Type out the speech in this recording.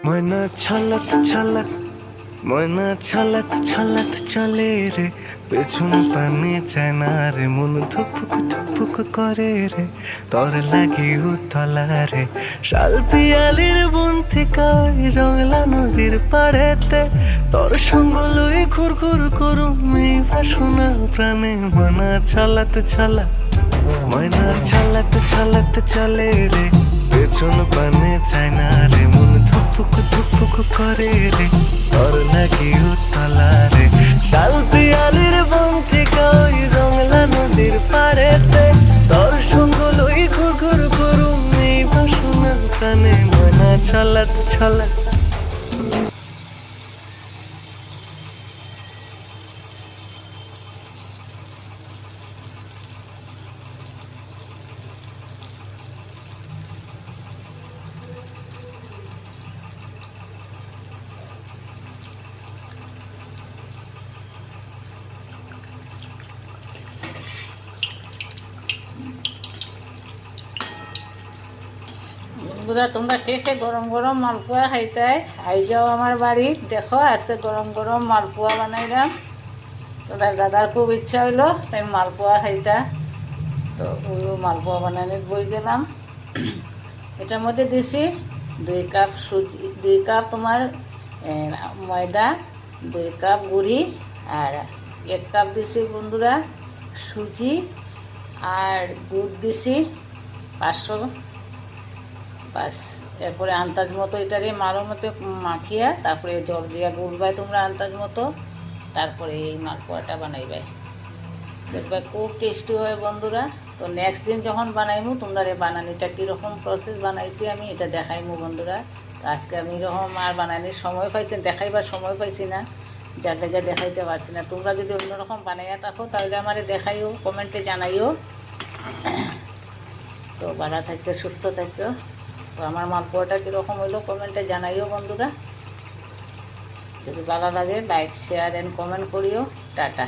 ময়না ছলত ছলত ময়না ছলত ছলত চলে রে, পেছন পানে চায় না রে, মন ধুকপুক ধুকপুক করে রে, তর লাগে উতলা রে। শাল পিয়ালির বন থেকে জংলা নদীর পাড়েতে, তোর সঙ্গ লই ঘুর ঘুর করুম এই বাসনা প্রাণে। ময়না ছলত ছলত ময়না ছলত ছলত চলে রে, পেছন পানে চায় না রে, মন ধুকপুক ধুকপুক করে রে, তোর লাগি উতলা রে। শাল পিয়ালির বন থেকে ওই জংলা নদীর পাড়েতে, তোর সঙ্গ লই ঘুর ঘুর করুম এই বাসনা প্রাণে। ময়না ছলত ছলত। বন্ধুরা, তোমরা কে কে গরম গরম মালপোয়া খাইতাই আই যাও আমার বাড়ি। দেখো আজকে গরম গরম মালপোয়া বানাইলাম। তোদের দাদার খুব ইচ্ছা হইলো তাই মালপোয়া খাইতা, তো ওই মালপোয়া বানানোর বই গেলাম। এটার মধ্যে দিছি 2 কাপ সুজি, 2 কাপ তোমার ময়দা, 2 কাপ গুড়ি, আর 1 কাপ দিছি বন্ধুরা সুজি, আর দুধ দিছি 500। বাস, এরপরে আন্দাজ মতো এটারে মারো মতো মাখিয়া তারপরে জল দিয়া গুলবাই তোমরা আন্দাজ মতো, তারপরে এই মালপোয়াটা বানাইবে। দেখবে খুব টেস্টি হয় বন্ধুরা। তো নেক্সট দিন যখন বানাইমু তোমরা এই বানানিটা কীরকম প্রসেস বানাইছি আমি এটা দেখাইমু বন্ধুরা। তো আজকে আমি এরকম আর বানানির সময় পাইছি, দেখাইবার সময় পাইছি না, যার লেগে দেখাইতে পারছি না। তোমরা যদি অন্যরকম বানাইয়া থাকো তাহলে আমারে দেখাইও, কমেন্টে জানাইও। তো ভালো থাকতে সুস্থ থাকতো। তো আমার মালপোয়াটা কীরকম হইলো কমেন্টে জানাইও বন্ধুরা। যদি ভালো লাগে লাইক শেয়ার অ্যান্ড কমেন্ট করিও। টাটা।